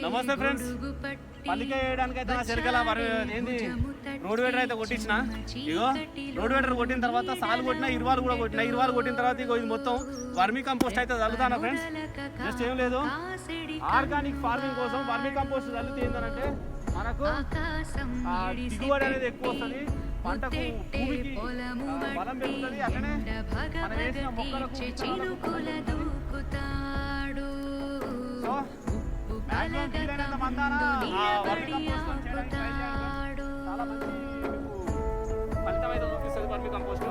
నమస్తే ఫ్రెండ్స్, పల్లిక వేయడానికి అయితే నా చెరకల ఏంది రోడ్ వేటర్ అయితే కొట్టించిన. ఇగో రోడ్ వేటర్ కొట్టిన తర్వాత సాలు కొట్టిన, ఇరువాలు కూడా కొట్టిన. ఇరువాలు కొట్టిన తర్వాత ఇగో ఇది మొత్తం వర్మీ కంపోస్ట్ అయితే చల్లుతాను ఫ్రెండ్స్. జస్ట్ ఏం లేదు, ఆర్గానిక్ ఫార్మింగ్ కోసం వర్మీ కంపోస్ట్ చల్లితే ఏంటంటే మనకు దిగుబడి అనేది ఎక్కువ వస్తుంది, పంటకు భూమికి బలం పెరుగుతుంది, అట్లనే మనం వేసిన మొక్కలకు వీలైనంత మందాన వర్మీ కంపోస్ట్ చేయడానికి ట్రై చేయాలి. చాలా మంచి ఫలితం అయితే చూపిస్తుంది వర్మీ కంపోస్ట్.